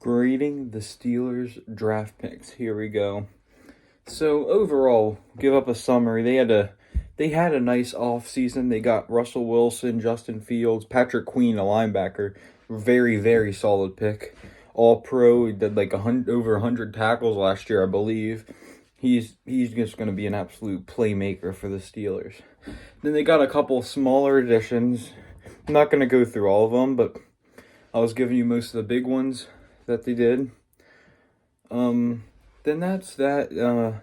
Grading the Steelers draft picks. Here we go. So overall, give up a summary. They had a nice offseason. They got Russell Wilson, Justin Fields, Patrick Queen, a linebacker. Very solid pick. All pro. He did like over 100 tackles last year, I believe. He's just going to be an absolute playmaker for the Steelers. Then they got a couple smaller additions. I'm not going to go through all of them, but I was giving you most of the big ones that they did. Then that's that.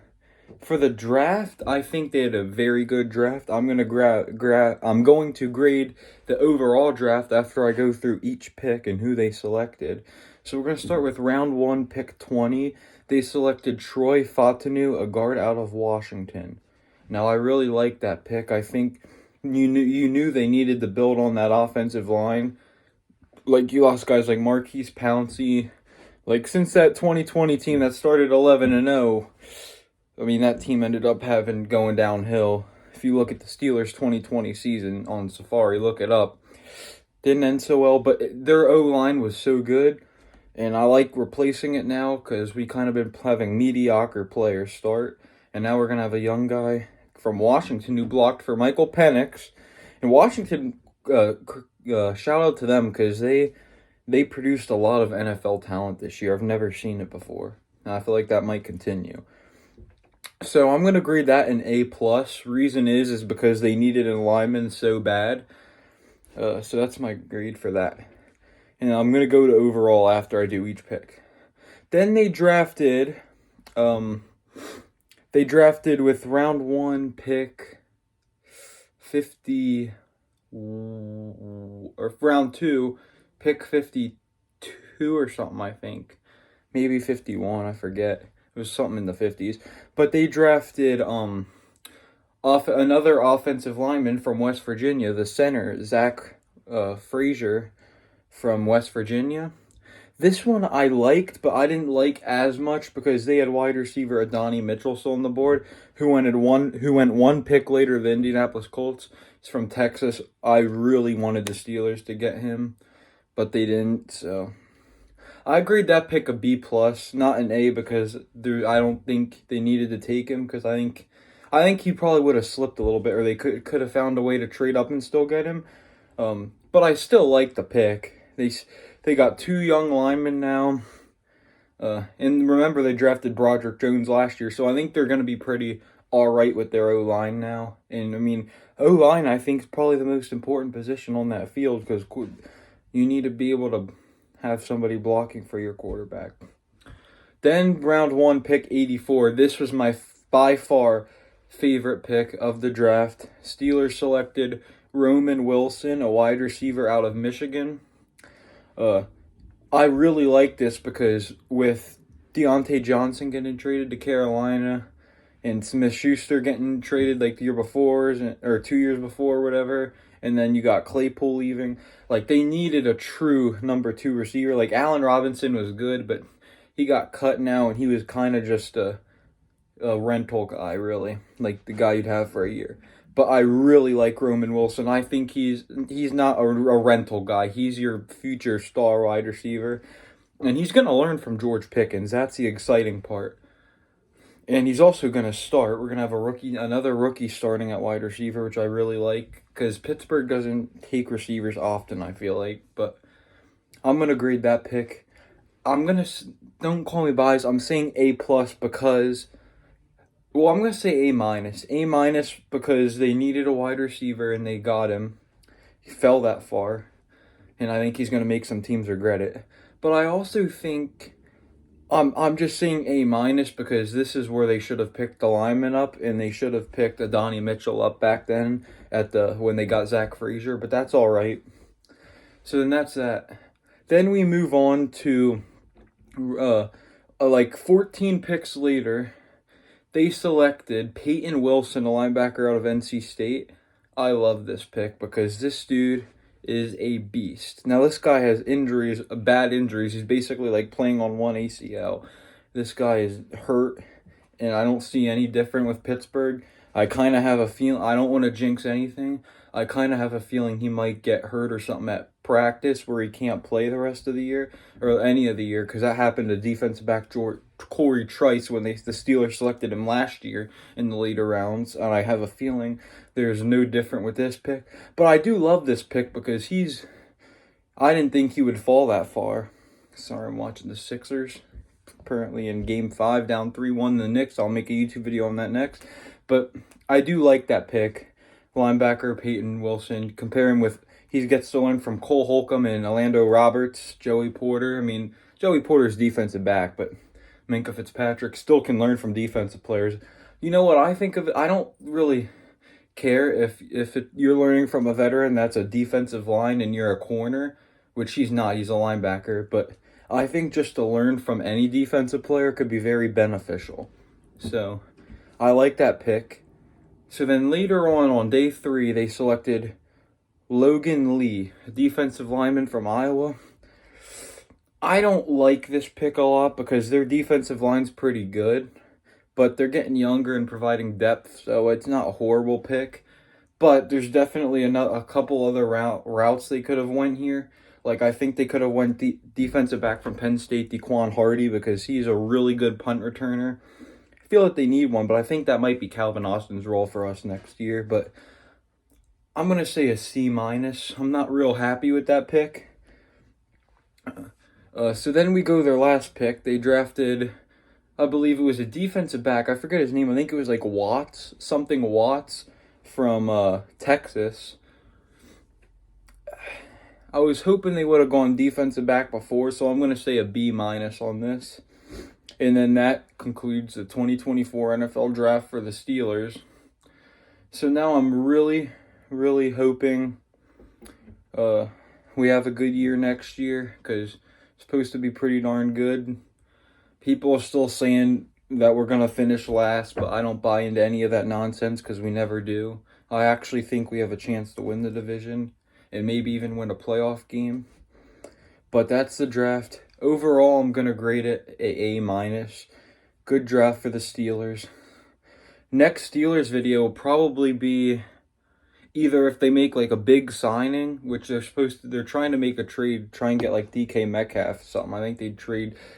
For the draft, I think they had a very good draft. I'm going to grade the overall draft after I go through each pick and who they selected. So we're gonna start with round 1, pick 20. They selected Troy Fautanu, a guard out of Washington. Now I really like that pick. I think you knew they needed to build on that offensive line. Like you lost guys like Marquise Pouncey. Like since that 2020 team that started 11-0. I mean, that team ended up going downhill. If you look at the Steelers' 2020 season on Safari, look it up. Didn't end so well, but their O-line was so good, and I like replacing it now because we kind of been having mediocre players start, and now we're going to have a young guy from Washington who blocked for Michael Penix. And Washington, shout out to them because they produced a lot of NFL talent this year. I've never seen it before, and I feel like that might continue. So I'm gonna grade that an A+. Reason is because they needed an lineman so bad. So that's my grade for that. And I'm gonna go to overall after I do each pick. Then they drafted with round 1 pick 50 or round 2 pick 52 or something, I think. Maybe 51, I forget. It was something in the 50s. But they drafted another offensive lineman from West Virginia, the center, Zach Frazier from West Virginia. This one I liked, but I didn't like as much because they had wide receiver Adonai Mitchell still on the board, who went one pick later, the Indianapolis Colts. He's from Texas. I really wanted the Steelers to get him, but they didn't, so I grade that pick a B+, not an A, because I don't think they needed to take him, because I think he probably would have slipped a little bit, or they could have found a way to trade up and still get him. But I still like the pick. They got 2 young linemen now, and remember they drafted Broderick Jones last year, so I think they're going to be pretty all right with their O-line now. And I mean, O-line I think is probably the most important position on that field, because you need to be able to have somebody blocking for your quarterback. Then round 1, pick 84. This was my by far favorite pick of the draft. Steelers selected Roman Wilson, a wide receiver out of Michigan. I really like this because with Deontay Johnson getting traded to Carolina and Smith-Schuster getting traded like the year before or 2 years before or whatever, and then you got Claypool leaving. Like, they needed a true number 2 receiver. Like, Allen Robinson was good, but he got cut now, and he was kind of just a rental guy, really. Like, the guy you'd have for a year. But I really like Roman Wilson. I think he's not a rental guy. He's your future star wide receiver. And he's going to learn from George Pickens. That's the exciting part. And he's also going to start. We're going to have another rookie starting at wide receiver, which I really like, because Pittsburgh doesn't take receivers often, I feel like. But I'm going to grade that pick. Don't call me biased, I'm saying A+ because, well, I'm going to say A-. A- because they needed a wide receiver and they got him. He fell that far. And I think he's going to make some teams regret it. But I also think I'm just saying A- because this is where they should have picked the lineman up, and they should have picked Adonai Mitchell up back then when they got Zach Frazier, but that's all right. So then that's that. Then we move on to like 14 picks later, they selected Peyton Wilson, a linebacker out of NC State. I love this pick because this dude is a beast. Now, this guy has injuries, bad injuries. He's basically like playing on one ACL. This guy is hurt, and I don't see any different with Pittsburgh. I kind of have a feeling, I don't want to jinx anything. I kind of have a feeling he might get hurt or something at practice where he can't play the rest of the year or any of the year, because that happened to defensive back Corey Trice when the Steelers selected him last year in the later rounds, and I have a feeling there's no different with this pick. But I do love this pick because I didn't think he would fall that far. Sorry, I'm watching the Sixers. Currently in Game 5, down 3-1 the Knicks. I'll make a YouTube video on that next. But I do like that pick. Linebacker Peyton Wilson. Compare him with, he gets to learn from Cole Holcomb and Orlando Roberts, Joey Porter. I mean, Joey Porter's defensive back, but Minkah Fitzpatrick still can learn from defensive players. You know what I think of it? I don't really care if you're learning from a veteran that's a defensive line and you're a corner, which he's not. He's a linebacker, but I think just to learn from any defensive player could be very beneficial. So I like that pick. So then later on day 3, they selected Logan Lee, a defensive lineman from Iowa. I don't like this pick a lot because their defensive line's pretty good, but they're getting younger and providing depth, so it's not a horrible pick. But there's definitely a couple other routes they could have went here. Like, I think they could have went the defensive back from Penn State, Daquan Hardy, because he's a really good punt returner. I feel like they need one, but I think that might be Calvin Austin's role for us next year. But I'm going to say a C-. I'm not real happy with that pick. So then we go their last pick. They drafted, I believe it was a defensive back. I forget his name. I think it was like Watts from Texas. I was hoping they would have gone defensive back before, so I'm going to say a B- on this. And then that concludes the 2024 NFL Draft for the Steelers. So now I'm really, really hoping we have a good year next year, because it's supposed to be pretty darn good. People are still saying that we're going to finish last, but I don't buy into any of that nonsense because we never do. I actually think we have a chance to win the division and maybe even win a playoff game. But that's the draft. Overall, I'm going to grade it a A-. Good draft for the Steelers. Next Steelers video will probably be either if they make like a big signing, which they're trying to make a trade, try and get like DK Metcalf or something. I think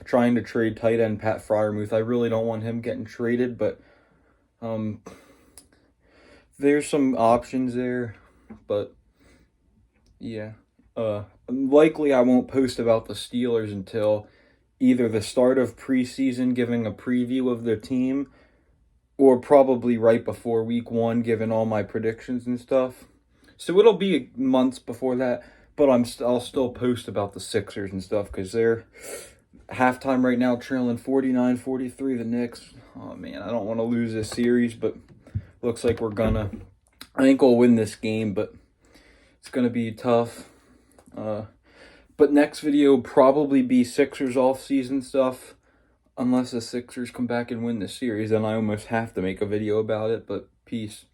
trying to trade tight end Pat Freiermuth. I really don't want him getting traded, but there's some options there. But yeah, likely I won't post about the Steelers until either the start of preseason, giving a preview of their team, or probably right before week 1, giving all my predictions and stuff. So it'll be months before that, but I'll still post about the Sixers and stuff, because they're halftime right now trailing 49-43 the Knicks. Oh man, I don't want to lose this series, but looks like we're gonna. I think we'll win this game, but it's gonna be tough. But next video will probably be Sixers off-season stuff. Unless the Sixers come back and win the series, then I almost have to make a video about it, but peace.